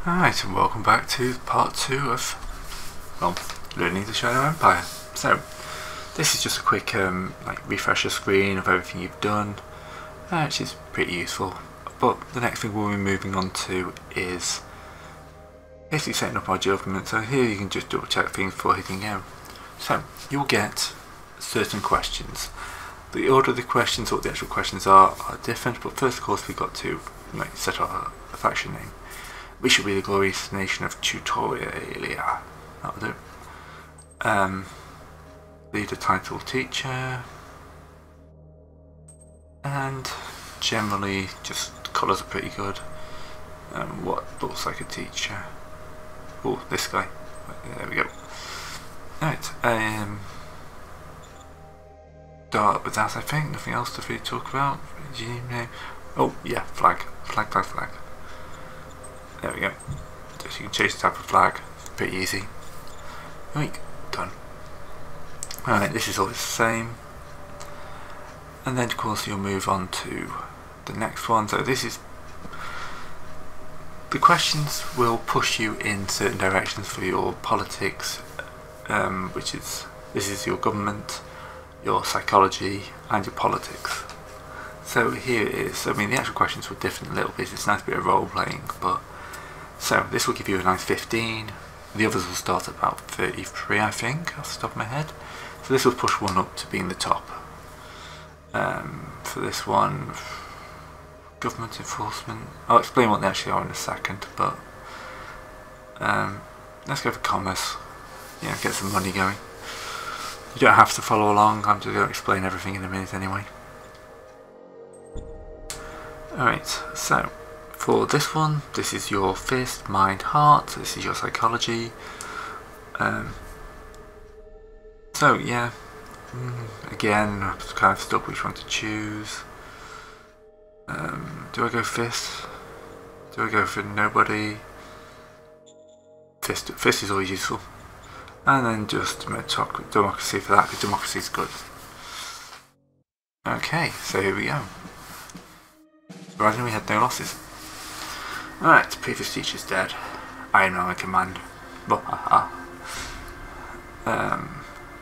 Alright, and welcome back to part 2 of, well, learning the Shadow Empire. So, this is just a quick refresher screen of everything you've done, which is pretty useful. But the next thing we'll be moving on to is basically setting up our government. So here you can just double check things before hitting go. So, you'll get certain questions. The order of the questions, what the actual questions are different, but first of course we've got to set our faction name. We shall be the glorious nation of Toay. That'll do. Leader, title, teacher, and generally just colours are pretty good. What looks like a teacher? Oh, this guy. There we go. Right. Start with that. I think nothing else to really talk about. Oh yeah, flag. There we go. So you can change the type of flag. It's pretty easy. Right, done. Alright, this is always the same. And then of course you'll move on to the next one. So this is... the questions will push you in certain directions for your politics, which is... this is your government, your psychology, and your politics. So here it is. I mean, the actual questions were different a little bit. It's a nice bit of role playing, but... so this will give you a nice 15. The others will start at about 33, I think, off the top of my head. So this will push one up to being the top. For this one, government enforcement. I'll explain what they actually are in a second, but let's go for commerce. Yeah, get some money going. You don't have to follow along. I'm just going to explain everything in a minute anyway. Alright, so for this one, this is your fist, mind, heart. This is your psychology. So yeah, again, I'm kind of stuck which one to choose. Do I go fist? Do I go for nobody? Fist is always useful. And then just democracy for that, because democracy is good. Okay, so here we go. Surprisingly, we had no losses. Alright, previous teacher's dead. I am now in command.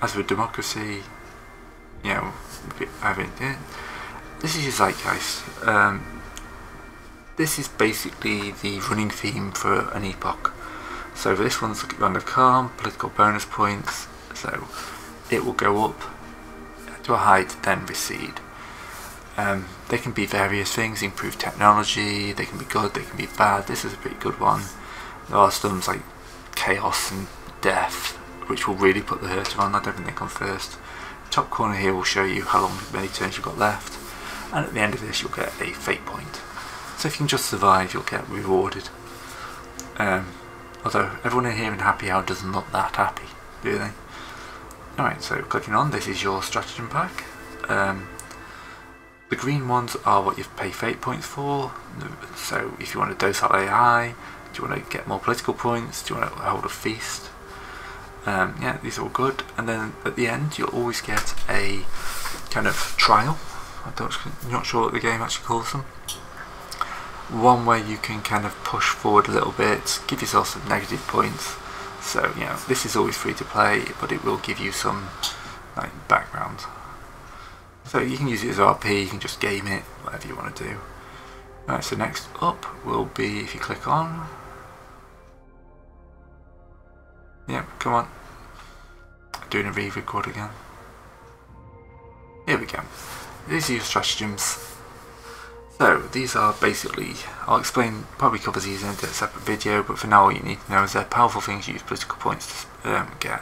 As with democracy, you know, this is your zeitgeist. This is basically the running theme for an epoch. So for this one's Land of Calm, political bonus points, so it will go up to a height, then recede. They can be various things, improve technology, they can be good, they can be bad. This is a pretty good one. There are some like chaos and death, which will really put the hurter on. I don't think they come first. Top corner here will show you how many turns you've got left, and at the end of this you'll get a fate point. So if you can just survive, you'll get rewarded. Although everyone in here in Happy Hour doesn't look that happy, do they? Alright, so clicking on, this is your stratagem pack. The green ones are what you pay fate points for. So if you want a docile AI, do you want to get more political points, do you want to hold a feast? Yeah, these are all good. And then at the end you'll always get a kind of trial. I'm not sure what the game actually calls them. One where you can kind of push forward a little bit, give yourself some negative points. So, you know, this is always free to play, but it will give you some background. So you can use it as RP, you can just game it, whatever you want to do. Alright, so next up will be, if you click on... yeah, come on. Doing a re-record again. Here we go. These are your stratagems. So these are basically, I'll explain, probably cover these in a separate video, but for now all you need to know is they're powerful things you use political points to get.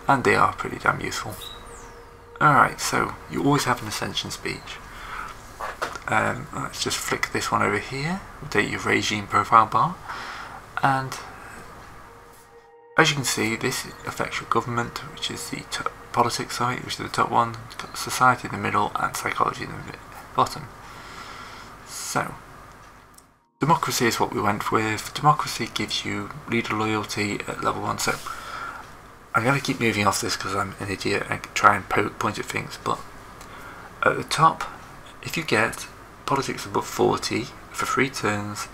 And they are pretty damn useful. Alright, so you always have an ascension speech. Let's just flick this one over here, update your regime profile bar, and as you can see, this affects your government, which is the politics side, which is the top one, society in the middle, and psychology in the bottom. So, democracy is what we went with. Democracy gives you leader loyalty at level 1. So, I'm going to keep moving off this because I'm an idiot and try and point at things, but at the top, if you get politics above 40 for 3 turns,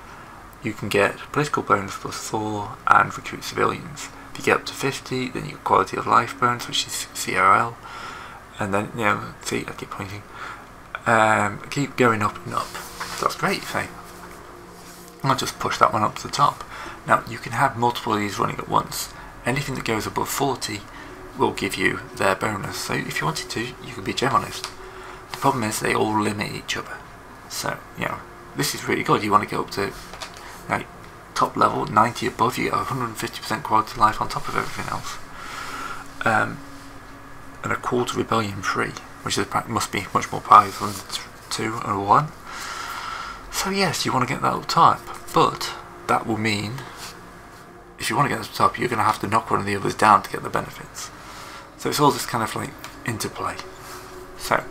you can get political bonus +4 and recruit civilians. If you get up to 50, then you get quality of life bonus, which is CRL, and then, you know, see, I keep pointing, keep going up and up. So that's great, say. I'll just push that one up to the top. Now, you can have multiple of these running at once. Anything that goes above 40 will give you their bonus. So if you wanted to, you could be a generalist. The problem is they all limit each other. So, you know, this is really good. You want to get up to, like, top level, 90 above, you get 150% quality of life on top of everything else. And a quarter rebellion free, which is, must be much more powerful than 2 and 1. So yes, you want to get that up top, but that will mean, if you want to get to the top, you're going to have to knock one of the others down to get the benefits. So it's all this kind of like interplay. So,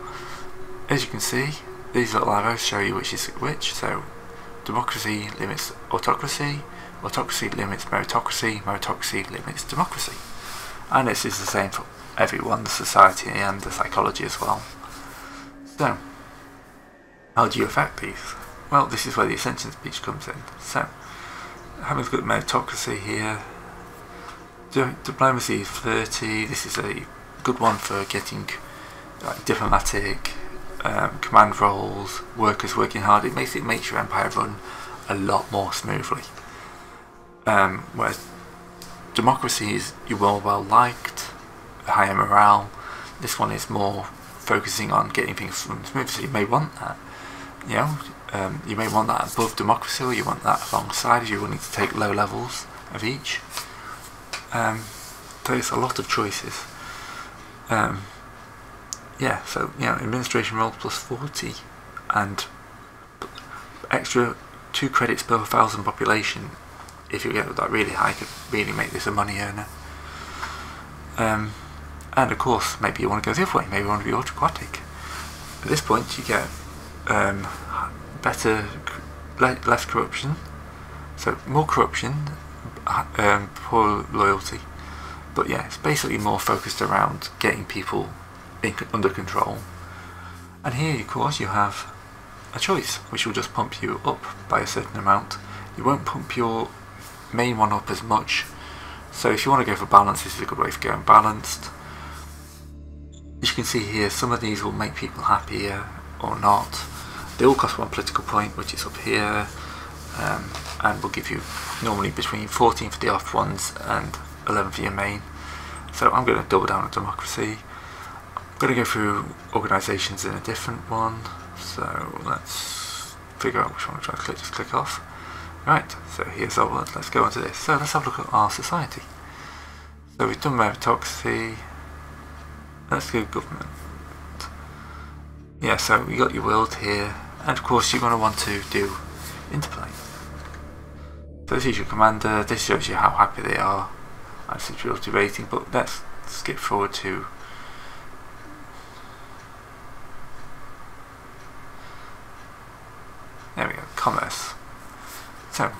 as you can see, these little arrows show you which is which. So, democracy limits autocracy, autocracy limits meritocracy, meritocracy limits democracy. And this is the same for everyone, the society and the psychology as well. So, how do you affect these? Well, this is where the ascension speech comes in. So, having a look at meritocracy here, diplomacy is 30. This is a good one for getting like diplomatic, command roles, workers working hard. It makes your empire run a lot more smoothly. Whereas democracy is you're well liked, higher morale. This one is more focusing on getting things running smoothly. So you may want that. You know, you may want that above democracy, or you want that alongside if you're willing to take low levels of each. So it's a lot of choices. Yeah, so, you know, administration roles +40 and extra 2 credits per 1,000 population. If you get that really high, could really make this a money earner. And of course, maybe you want to go the other way. Maybe you want to be autocratic. At this point, you get better, less corruption. So more corruption, poor loyalty. But yeah, it's basically more focused around getting people under control. And here, of course, you have a choice, which will just pump you up by a certain amount. You won't pump your main one up as much. So if you want to go for balance, this is a good way for going balanced. As you can see here, some of these will make people happier or not. They all cost 1 political point, which is up here, and will give you normally between 14 for the off ones and 11 for your main. So I'm going to double down on democracy. I'm going to go through organisations in a different one. So let's figure out which one I'm trying to just click off. Right, so here's our one. Let's go on to this. So let's have a look at our society. So we've done meritocracy. Let's go government. Yeah, so you got your world here, and of course you're going to want to do interplay. So this is your commander. This shows you how happy they are and security rating. But let's skip forward to there we go, commerce. So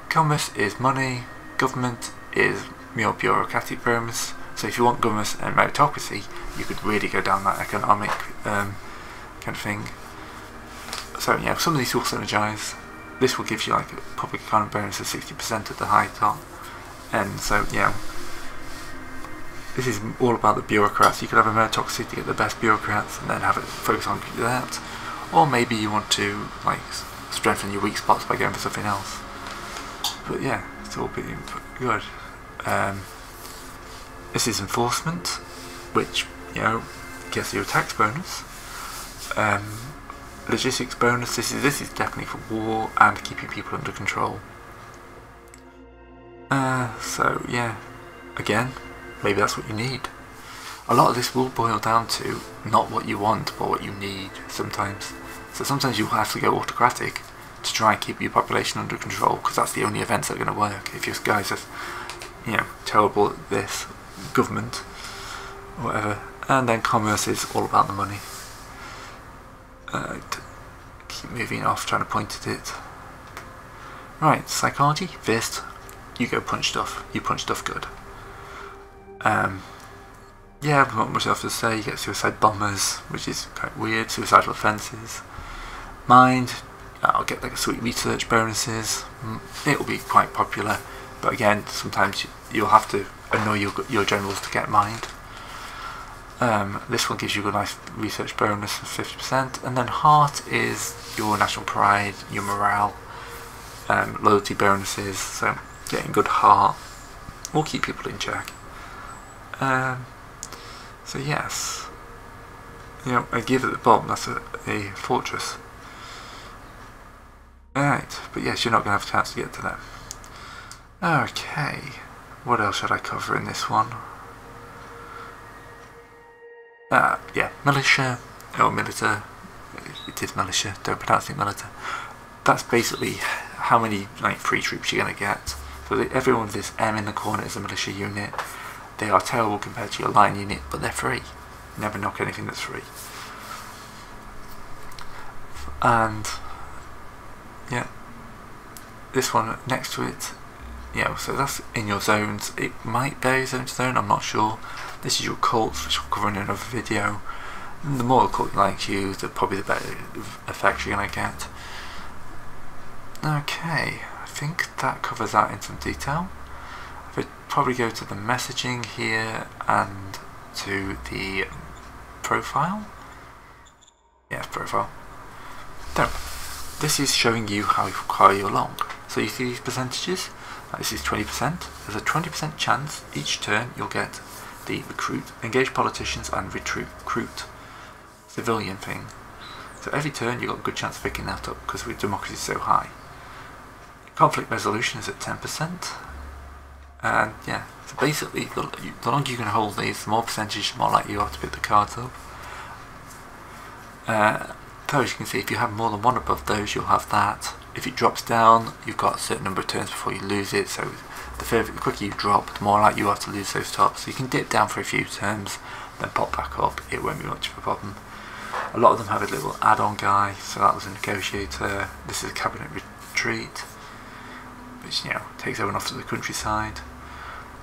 commerce is money, government is more bureaucratic bonus. So if you want government and meritocracy, you could really go down that economic kind of thing. So yeah, some of these will synergize. This will give you like a public economy bonus of 60% at the high top. And so yeah, this is all about the bureaucrats. You could have a meritocracy to get the best bureaucrats and then have it focus on that. Or maybe you want to like strengthen your weak spots by going for something else. But yeah, it's all pretty good. This is enforcement, which, you know, gets you a tax bonus. Logistics bonus, this is definitely for war and keeping people under control. So yeah, again, maybe that's what you need. A lot of this will boil down to not what you want, but what you need sometimes. So sometimes you'll have to go autocratic to try and keep your population under control, because that's the only events that are going to work. If your guys are, you know, terrible at this, government, or whatever. And then commerce is all about the money. Keep moving off, trying to point at it. Right, psychology, fist. You go punch stuff. You punch stuff good. Yeah, not much else to say. You get suicide bombers, which is kind of weird. Suicidal offences. Mind, I'll get like a sweet research bonuses. It'll be quite popular, but again, sometimes you'll have to annoy your generals to get mined. This one gives you a nice research bonus of 50%, and then heart is your national pride, your morale, loyalty bonuses. So getting good heart will keep people in check. So yes, I give at the bottom, that's a fortress. Alright, but yes, you're not going to have a chance to get to them. Okay, what else should I cover in this one? Yeah, militia, or milita. It is militia, don't pronounce it milita. That's basically how many free troops you're going to get. So everyone with this M in the corner is a militia unit. They are terrible compared to your line unit, but they're free. Never knock anything that's free. And yeah, this one next to it, so that's in your zones. It might vary zone to zone, I'm not sure. This is your cults, which I'll cover in another video. And the more a cult likes you, probably the better effects you're going to get. Okay, I think that covers that in some detail. I'd probably go to the messaging here and to the profile. Yeah, profile. So, this is showing you how far you're along. So you see these percentages? This is 20%. There's a 20% chance each turn you'll get the recruit, engage politicians and recruit civilian thing. So every turn you've got a good chance of picking that up because democracy is so high. Conflict resolution is at 10%. And yeah, so basically the longer you can hold these, the more percentage, the more likely you are to pick the cards up. So as you can see, if you have more than one above those, you'll have that. If it drops down, you've got a certain number of turns before you lose it, so the quicker you drop, the more likely you are to lose those tops. So you can dip down for a few turns, then pop back up, it won't be much of a problem. A lot of them have a little add-on guy, so that was a negotiator. This is a cabinet retreat, which takes everyone off to the countryside.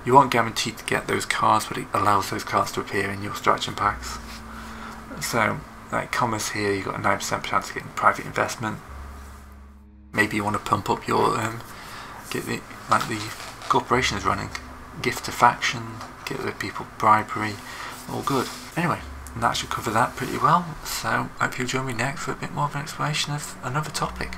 You aren't guaranteed to get those cards, but it allows those cards to appear in your stratagem packs. So, like commerce here, you've got a 9% chance of getting private investment. Maybe you want to pump up your get the corporations running, gift to faction, get the people bribery, all good. Anyway, and that should cover that pretty well. So, I hope you'll join me next for a bit more of an explanation of another topic.